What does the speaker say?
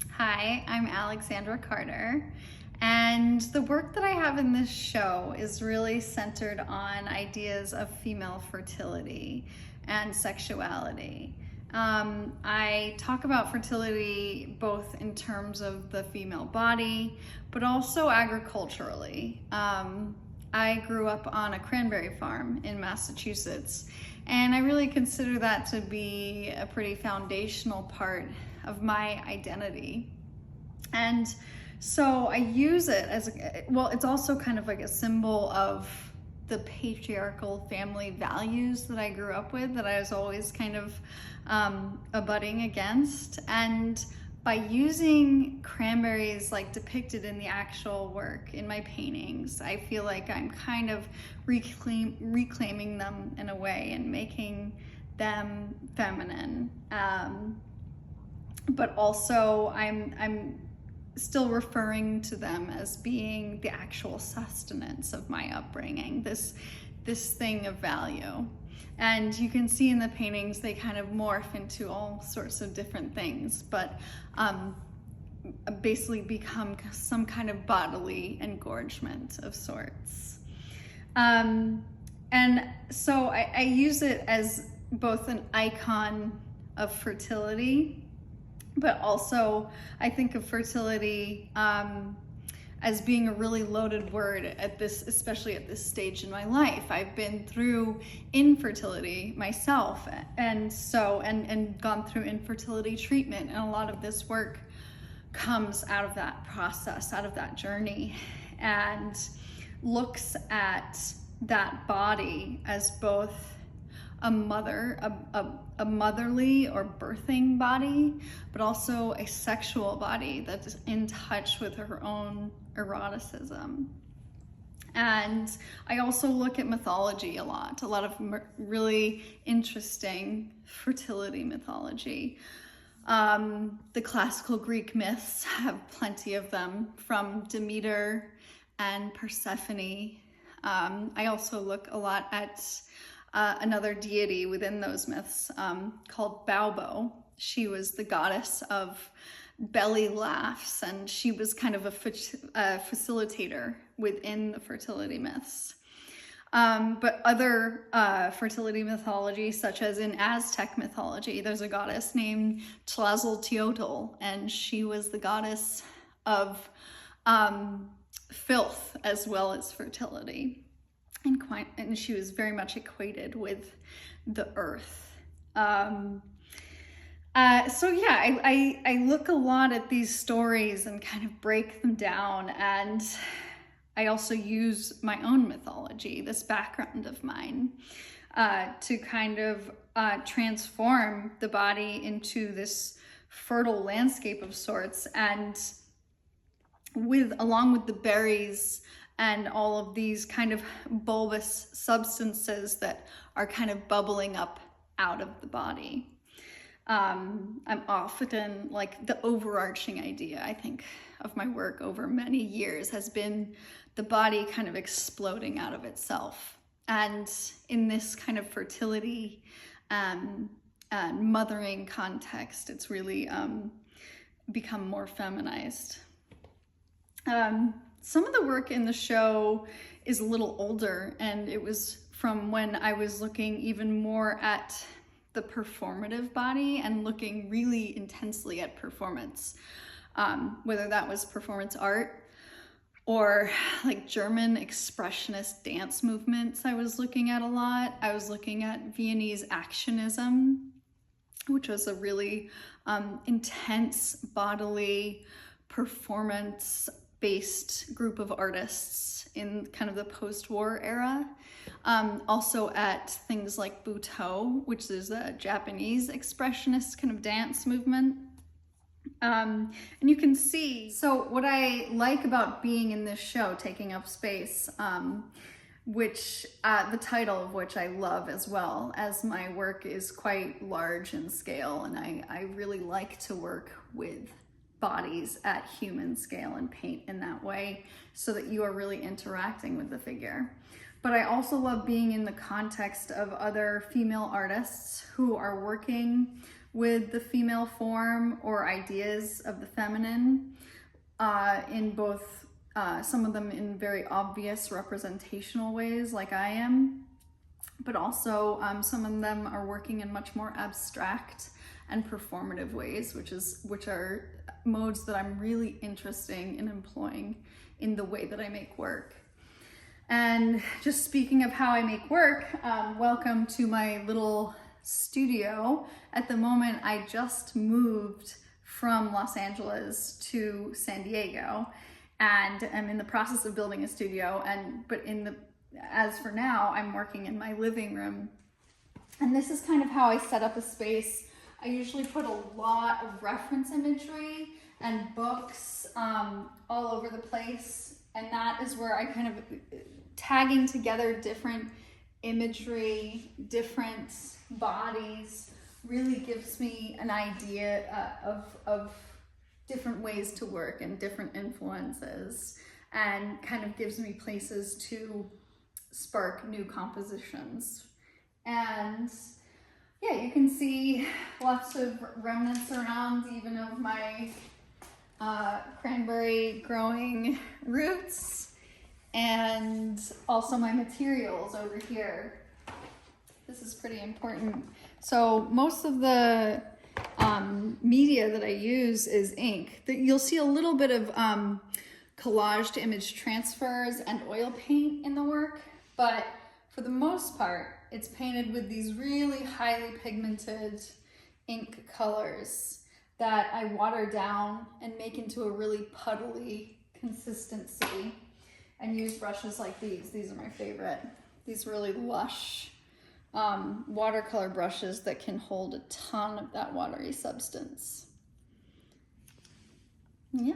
Hi, I'm Alexandra Carter, and the work that I have in this show is really centered on ideas of female fertility and sexuality. I talk about fertility both in terms of the female body, but also agriculturally. I grew up on a cranberry farm in Massachusetts, and I really consider that to be a pretty foundational part of my identity. And so I use it as well, it's also kind of like a symbol of the patriarchal family values that I grew up with, that I was always kind of abutting against. And by using cranberries like depicted in the actual work in my paintings, I feel like I'm kind of reclaiming them in a way and making them feminine. But also I'm still referring to them as being the actual sustenance of my upbringing, this thing of value. And you can see in the paintings, they kind of morph into all sorts of different things, but basically become some kind of bodily engorgement of sorts. And so I use it as both an icon of fertility, but also I think of fertility as being a really loaded word at this, especially at this stage in my life. I've been through infertility myself, and gone through infertility treatment, and a lot of this work comes out of that process, out of that journey, and looks at that body as both a motherly or birthing body, but also a sexual body that's in touch with her own eroticism. And I also look at mythology a lot of really interesting fertility mythology. The classical Greek myths have plenty of them, from Demeter and Persephone. I also look a lot at another deity within those myths called Baubo. She was the goddess of belly laughs, and she was kind of a facilitator within the fertility myths. But other fertility mythology, such as in Aztec mythology, there's a goddess named Tlazolteotl, and she was the goddess of filth as well as fertility. And she was very much equated with the earth. So yeah, I look a lot at these stories and kind of break them down, and I also use my own mythology, this background of mine, to kind of transform the body into this fertile landscape of sorts, and along with the berries and all of these kind of bulbous substances that are kind of bubbling up out of the body. I'm often, like, the overarching idea, I think, of my work over many years has been the body kind of exploding out of itself. And in this kind of fertility and mothering context, it's really become more feminized. Some of the work in the show is a little older, and it was from when I was looking even more at the performative body and looking really intensely at performance, whether that was performance art or like German expressionist dance movements. I was looking at a lot. I was looking at Viennese actionism, which was a really intense bodily performance-based group of artists in kind of the post-war era. Also at things like Butoh, which is a Japanese expressionist kind of dance movement. And you can see, so what I like about being in this show, taking up space, which the title of which I love as well, as my work is quite large in scale, and I really like to work with bodies at human scale and paint in that way so that you are really interacting with the figure. But I also love being in the context of other female artists who are working with the female form or ideas of the feminine, in both, some of them in very obvious representational ways like I am, but also some of them are working in much more abstract and performative ways, which are modes that I'm really interested in employing in the way that I make work. And just speaking of how I make work, welcome to my little studio. At the moment, I just moved from Los Angeles to San Diego, and I'm in the process of building a studio. As for now, I'm working in my living room. And this is kind of how I set up a space. I usually put a lot of reference imagery and books all over the place. And that is where I kind of tagging together different imagery, different bodies, really gives me an idea of different ways to work and different influences, and kind of gives me places to spark new compositions. And yeah, you can see lots of remnants around, even of my cranberry growing roots, and also my materials over here. This is pretty important. So most of the media that I use is ink. You'll see a little bit of collage to image transfers and oil paint in the work, but for the most part, it's painted with these really highly pigmented ink colors that I water down and make into a really puddly consistency, and use brushes like these. These are my favorite. These really lush watercolor brushes that can hold a ton of that watery substance. Yeah.